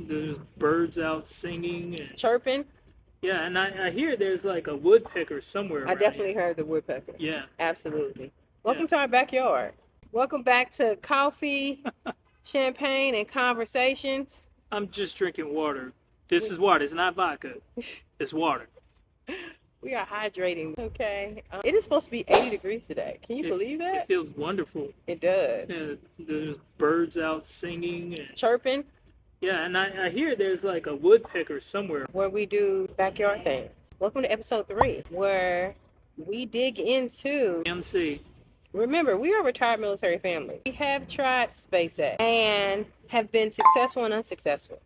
there's birds out singing and Chirping. yeah, and I hear there's like a woodpecker somewhere I around definitely here. heard the woodpecker. Yeah, Absolutely. yeah. Welcome to our backyard. Welcome back to Coffee, Champagne, and Conversations. I'm just drinking water. This We, is water. It's not vodka. It's water. we are hydrating. Okay. It is supposed to be 80 degrees today. Can you It believe it that? feels wonderful. It does. Yeah, there's birds out singing and Chirping, yeah, and I hear there's like a woodpecker somewhere. where we do backyard things. Welcome to episode 3, where we dig into. MC. Remember, we are a retired military family. We have tried SpaceX and have been successful and unsuccessful.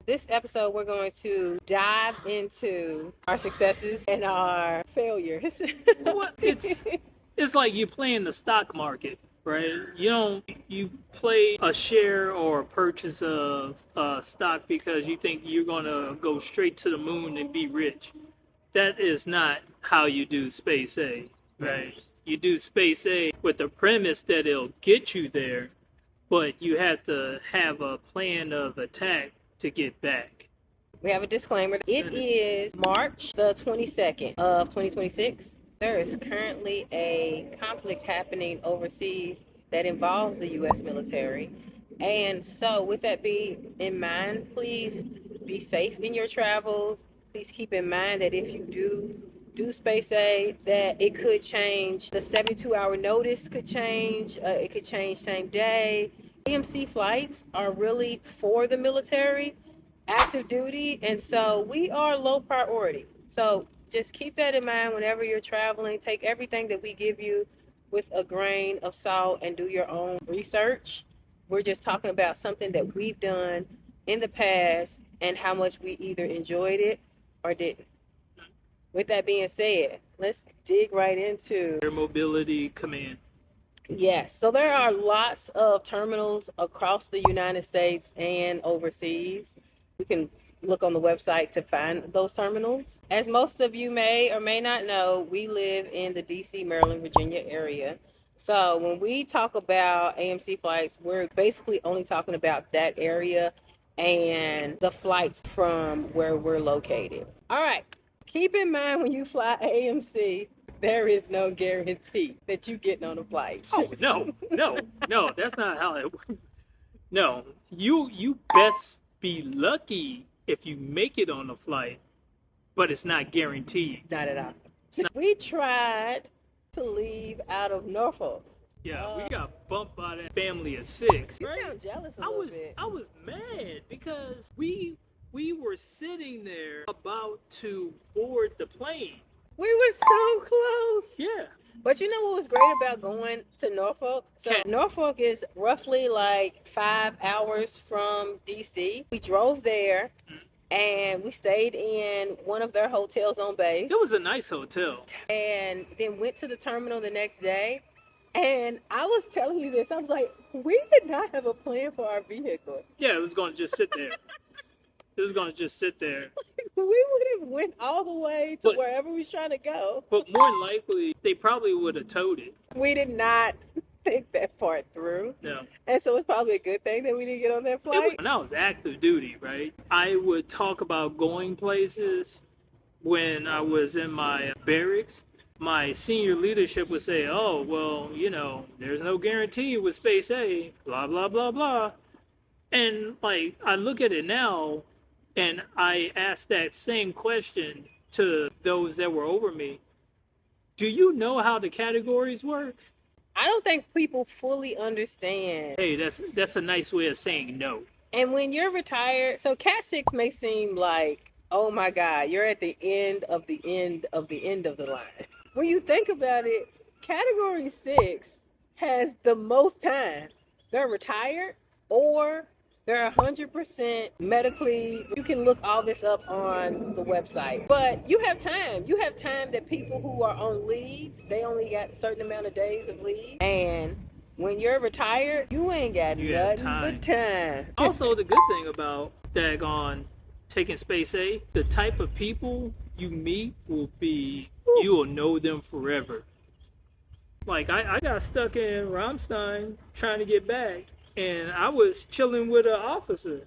This episode, we're going to dive into our successes and our failures. What? It's like you play in the stock market, right? You play a share or a purchase of stock because you think you're gonna go straight to the moon and be rich. That is not how you do Space A, right? You do Space A with the premise that it'll get you there, but you have to have a plan of attack to get back. We have a disclaimer. It is March the 22nd of 2026. There is currently a conflict happening overseas that involves the U.S. military. And so, with that being in mind, please be safe in your travels. Please keep in mind that if you do Space A, that it could change. The 72-hour notice could change. It could change same day. AMC flights are really for the military, active duty, and so we are low priority. So just keep that in mind whenever you're traveling. Take everything that we give you with a grain of salt and do your own research. We're just talking about something that we've done in the past and how much we either enjoyed it or didn't. With that being said, let's dig right into Air Mobility Command. Yes, so there are lots of terminals across the United States and overseas. You can look on the website to find those terminals. As most of you may or may not know, we live in the DC, Maryland, Virginia area. So when we talk about AMC flights, we're basically only talking about that area and the flights from where we're located. All right, keep in mind when you fly AMC, there is no guarantee that you getting on a flight. Oh no, that's not how it works. No, you best be lucky if you make it on a flight, but it's not guaranteed. Not at all. We tried to leave out of Norfolk. Yeah, we got bumped by that family of 6. You Right? sound jealous a little bit. I was mad because we were sitting there about to board the plane. We were so close. Yeah. But you know what was great about going to Norfolk? So Norfolk is roughly like 5 hours from DC. We drove there and we stayed in one of their hotels on base. It was a nice hotel. And then went to the terminal the next day. And I was telling you this, I was like, we did not have a plan for our vehicle. Yeah, it was going to just sit there. It was going to just sit there. We would have went all the way to wherever we was trying to go. But more than likely, they probably would have towed it. We did not think that part through. No. And so it's probably a good thing that we didn't get on that flight. When I was active duty, right, I would talk about going places when I was in my barracks. My senior leadership would say, oh, well, there's no guarantee with Space A, blah, blah, blah, blah. And, like, I look at it now, and I ask that same question to those that were over me. Do you know how the categories work? I don't think people fully understand. Hey, that's a nice way of saying no. And when you're retired, so Cat 6 may seem like, oh my God, you're at the end of the end of the end of the line. When you think about it, Category 6 has the most time. They're retired or they're 100% medically. You can look all this up on the website. But you have time. You have time that people who are on leave, they only got a certain amount of days of leave. And when you're retired, you ain't got nothing but time. Also, the good thing about daggone taking Space A, the type of people you meet will be, you will know them forever. Like, I got stuck in Ramstein trying to get back. and I was chilling with an officer.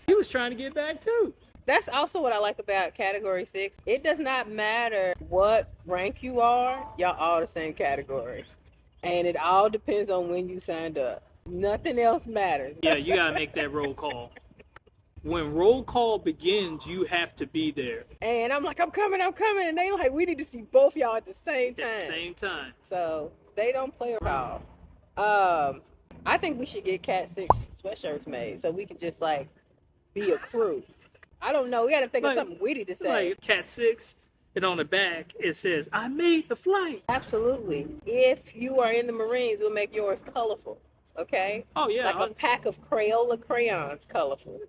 He was trying to get back too. That's also what I like about Category 6. It does not matter what rank you are, y'all all the same category. And it all depends on when you signed up. Nothing else matters. Yeah, you gotta make that roll call. When roll call begins, you have to be there And I'm like, I'm coming. And they like, we need to see both y'all at the same time. at the same time. So they don't play around. I think we should get Cat 6 sweatshirts made so we can just like be a crew. I don't know. We got to think of something witty to say. Like Cat 6, and on the back it says, "I made the flight." Absolutely. If you are in the Marines, we'll make yours colorful. Okay? Oh yeah, Like a pack of Crayola crayons, colorful.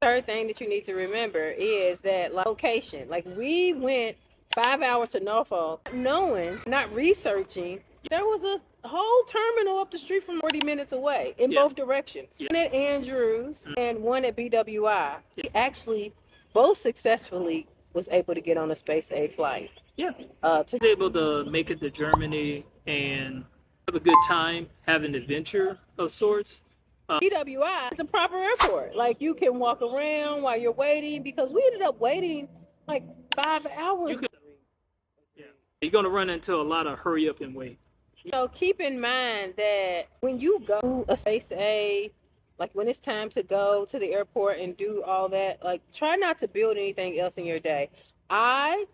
Third thing that you need to remember is that location. Like we went 5 hours to Norfolk, knowing, not researching, there was a whole terminal up the street from 40 minutes away in both directions. One at Andrews and one at BWI. We actually both successfully was able to get on a Space A flight. Yeah. Was able to make it to Germany and have a good time, have an adventure of sorts. BWI is a proper airport. Like you can walk around while you're waiting, because we ended up waiting like 5 hours. You're gonna run into a lot of hurry up and wait. So keep in mind that when you go to a Space A, like when it's time to go to the airport and do all that, like try not to build anything else in your day. I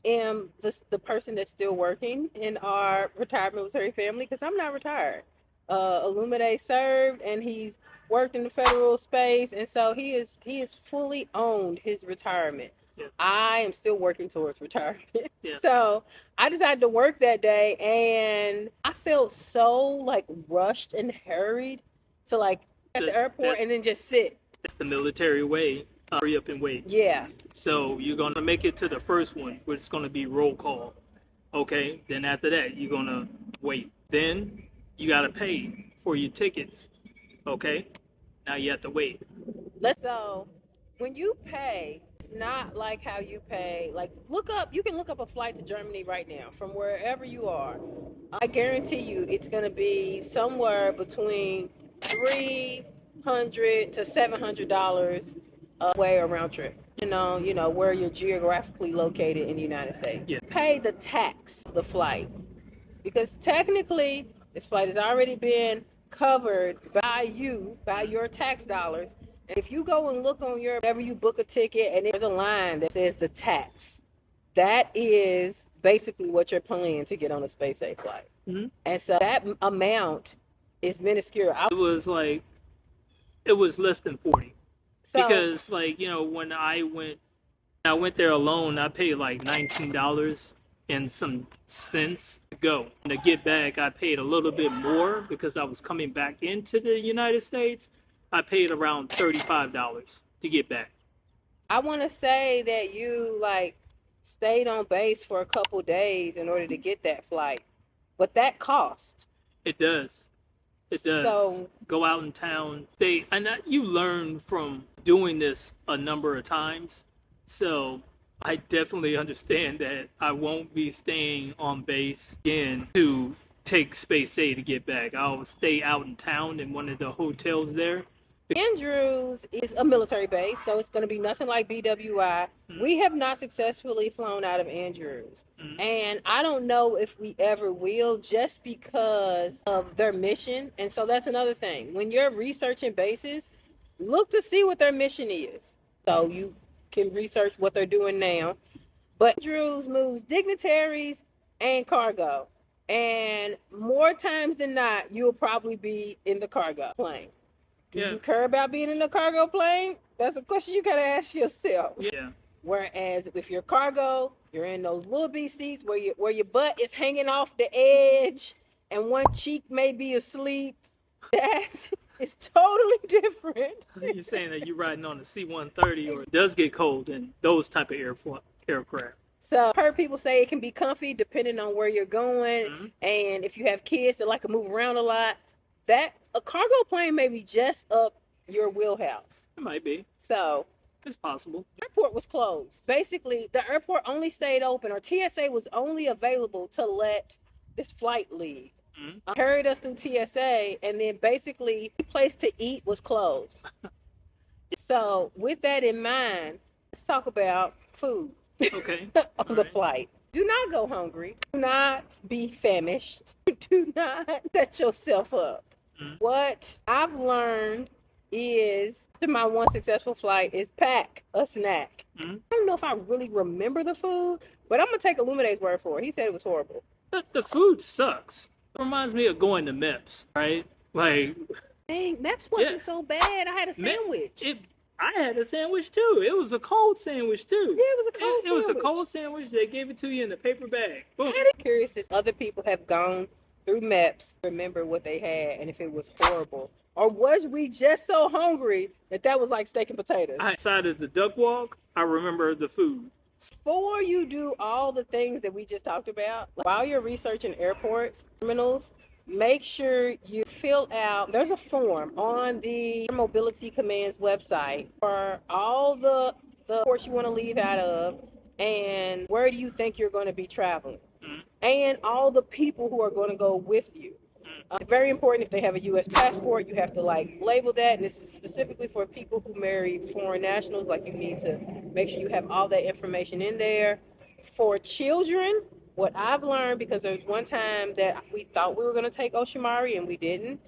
am the person that's still working in our retired military family because I'm not retired. Illumide served and he's worked in the federal space, and so he is fully owned his retirement. Yeah. I am still working towards retirement. Yeah. So I decided to work that day, and I felt so like rushed and hurried to like at the airport and then just sit. That's the military way. Hurry up and wait. Yeah. So you're gonna make it to the first one, which is gonna be roll call. Okay. Then after that, you're gonna wait. Then you gotta pay for your tickets. Okay. Now you have to wait. So when you pay, it's not like how you pay. Like you can look up a flight to Germany right now from wherever you are. I guarantee you it's gonna be somewhere between $300 to $700 way or round trip. You know where you're geographically located in the United States. Yeah. Pay the tax of the flight, because technically this flight has already been covered by your tax dollars. And if you go and look on whenever you book a ticket and there's a line that says the tax, that is basically what you're paying to get on a Space A flight. Mm-hmm. And so that amount is minuscule. It was less than 40. Because when I went there alone, I paid like $19 and some cents to go. And to get back, I paid a little bit more because I was coming back into the United States. I paid around $35 to get back. I want to say that you stayed on base for a couple days in order to get that flight, but that cost. It does. It does. So, go out in town. You learn from doing this a number of times. So I definitely understand that I won't be staying on base again to take Space A to get back. I'll stay out in town in one of the hotels there. Andrews is a military base, so it's going to be nothing like BWI. Mm-hmm. We have not successfully flown out of Andrews. Mm-hmm. And I don't know if we ever will, just because of their mission. And so that's another thing. When you're researching bases, look to see what their mission is, so you can research what they're doing now. But Andrews moves dignitaries and cargo. And more times than not, you'll probably be in the cargo plane. Do you care about being in a cargo plane? That's a question you gotta ask yourself. Yeah. Whereas if you're cargo, you're in those little B seats where your butt is hanging off the edge and one cheek may be asleep. That is totally different. You're saying that you're riding on a C-130, or it does get cold in those type of aircraft. So I've heard people say it can be comfy depending on where you're going, mm-hmm. and if you have kids that like to move around a lot, that a cargo plane may be just up your wheelhouse. It might be. So it's possible. The airport was closed. Basically, the airport only stayed open, or TSA was only available to let this flight leave. carried us through TSA, and then basically the place to eat was closed. So with that in mind, let's talk about food. Okay. On the flight. Do not go hungry. Do not be famished. Do not set yourself up. What I've learned is, after my one successful flight, is pack a snack. I don't know if I really remember the food, but I'm going to take Illuminate's word for it. He said it was horrible. The food sucks. It reminds me of going to MEPS, right? Like, dang, MEPS wasn't so bad. I had a sandwich. I had a sandwich too. It was a cold sandwich too. Yeah, it was a cold sandwich. It was a cold sandwich. They gave it to you in a paper bag. Boom. I'm curious if other people have gone through MEPS, remember what they had, and if it was horrible. Or was we just so hungry that was like steak and potatoes? Outside of the duck walk, I remember the food. Before you do all the things that we just talked about, while you're researching airports, terminals, make sure you fill out, there's a form on the Mobility Command's website for all the ports you want to leave out of and where do you think you're going to be traveling. And all the people who are going to go with you. Very important, if they have a U.S. passport, you have to label that. And this is specifically for people who marry foreign nationals. You need to make sure you have all that information in there. For children, what I've learned, because there's one time that we thought we were going to take Oshimari and we didn't,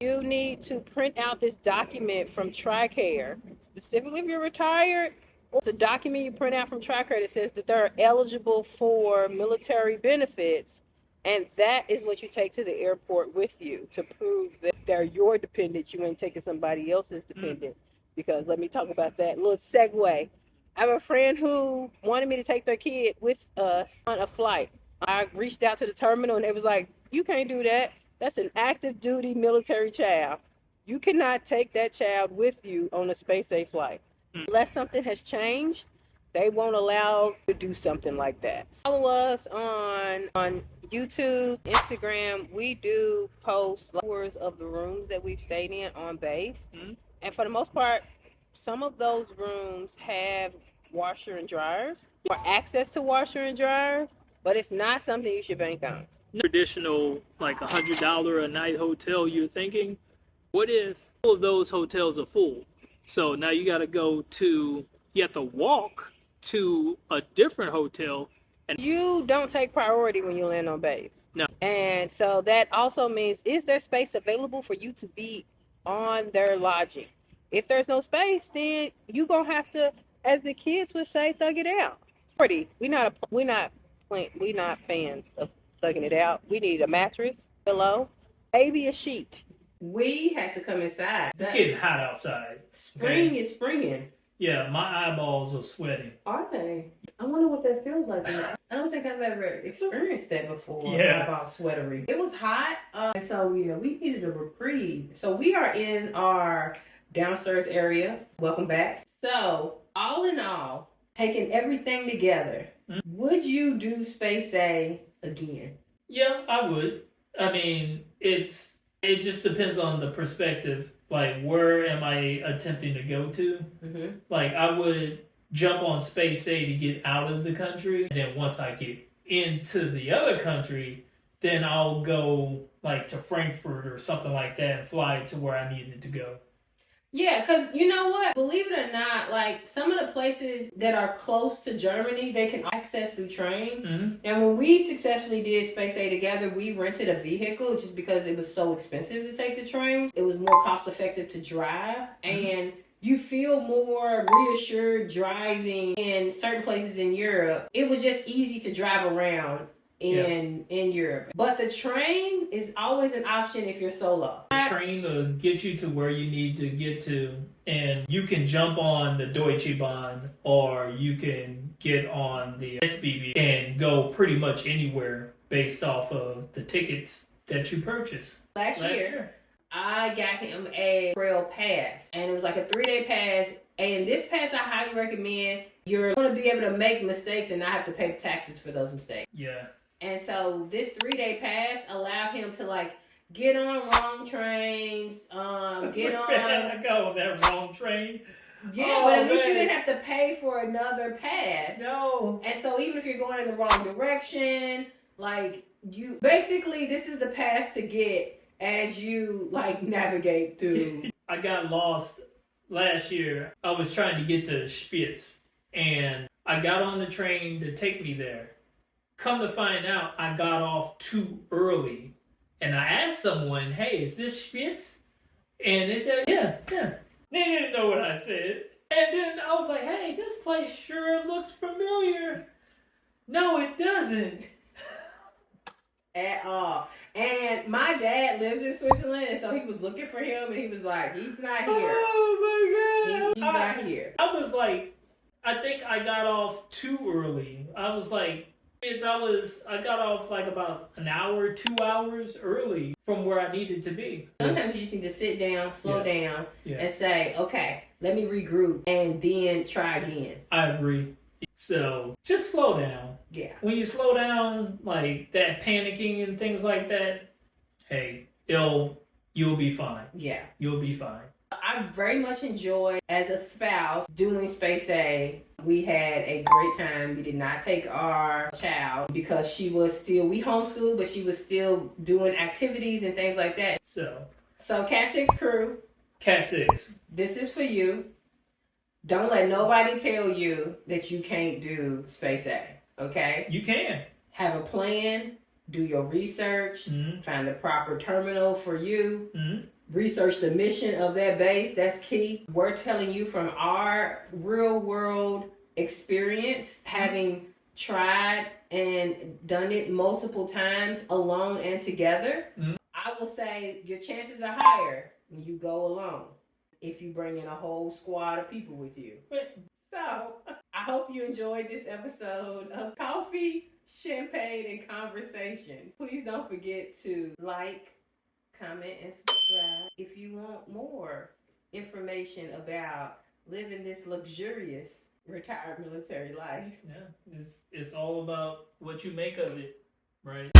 you need to print out this document from TRICARE. Specifically, if you're retired, it's a document you print out from TRICARE that says that they're eligible for military benefits. And that is what you take to the airport with you to prove that they're your dependent. You ain't taking somebody else's dependent. Because let me talk about that. Little segue. I have a friend who wanted me to take their kid with us on a flight. I reached out to the terminal and they was like, you can't do that. That's an active duty military child. You cannot take that child with you on a SpaceX flight. Unless something has changed, they won't allow you to do something like that. Follow us on YouTube, Instagram. We do post tours of the rooms that we've stayed in on base. And for the most part, some of those rooms have washer and dryers or access to washer and dryers, but it's not something you should bank on. Traditional, $100 a night hotel, you're thinking, what if all of those hotels are full? So now you have to walk to a different hotel. And you don't take priority when you land on base. No. And so that also means, is there space available for you to be on their lodging? If there's no space, then you're going to have to, as the kids would say, thug it out. We're not fans of thugging it out. We need a mattress, pillow, maybe a sheet. We had to come inside. It's getting hot outside. Spring is springing. Yeah, my eyeballs are sweating. Are they? I wonder what that feels like. I don't think I've ever experienced that before. Yeah. About sweatery. It was hot, so yeah, we needed a reprieve. So we are in our downstairs area. Welcome back. So all in all, taking everything together, would you do Space A again? Yeah, I would. I mean, it just depends on the perspective. Where am I attempting to go to? I would jump on Space A to get out of the country. And then once I get into the other country, then I'll go to Frankfurt or something like that and fly to where I needed to go. Yeah, because you know what? Believe it or not, some of the places that are close to Germany, they can access through train. And when we successfully did Space A together, we rented a vehicle just because it was so expensive to take the train. It was more cost effective to drive. And you feel more reassured driving in certain places in Europe. It was just easy to drive around in Europe. But the train is always an option if you're solo. The train will get you to where you need to get to, and you can jump on the Deutsche Bahn or you can get on the SBB and go pretty much anywhere based off of the tickets that you purchase. Last year, I got him a trail pass, and it was like a 3-day pass. And this pass I highly recommend. You're going to be able to make mistakes and not have to pay taxes for those mistakes. Yeah. And so this 3-day pass allowed him to get on wrong trains, get on. I go on that wrong train. Yeah, but at least you didn't have to pay for another pass. No. And so even if you're going in the wrong direction, you basically, this is the pass to get as you like navigate through. I got lost last year. I was trying to get to Spitz, and I got on the train to take me there. Come to find out, I got off too early. And I asked someone, hey, is this Spitz? And they said, yeah. They didn't know what I said. And then I was like, hey, this place sure looks familiar. No, it doesn't. At all. And my dad lives in Switzerland, and so he was looking for him, and he was like, he's not here. Oh, my God. He's not here. I was like, I think I got off too early. I was like, I got off like about an hour, 2 hours early from where I needed to be. Sometimes you just need to sit down, slow down, Yeah. and say, okay, let me regroup, and then try again. I agree. So just slow down. Yeah. When you slow down, like that panicking and things like that, hey, you'll be fine. Yeah. You'll be fine. I very much enjoyed, as a spouse, doing Space A. We had a great time. We did not take our child because she was still, we homeschooled, but she was still doing activities and things like that. So Cat 6 crew, Cat 6. this is for you. Don't let nobody tell you that you can't do Space A, okay? You can. Have a plan, do your research, find the proper terminal for you, research the mission of that base, that's key. We're telling you from our real world experience, having tried and done it multiple times alone and together. I will say your chances are higher when you go alone if you bring in a whole squad of people with you. So, I hope you enjoyed this episode of Coffee, Champagne, and Conversations. Please don't forget to like, comment, and subscribe if you want more information about living this luxurious retired military life. Yeah, it's all about what you make of it, right?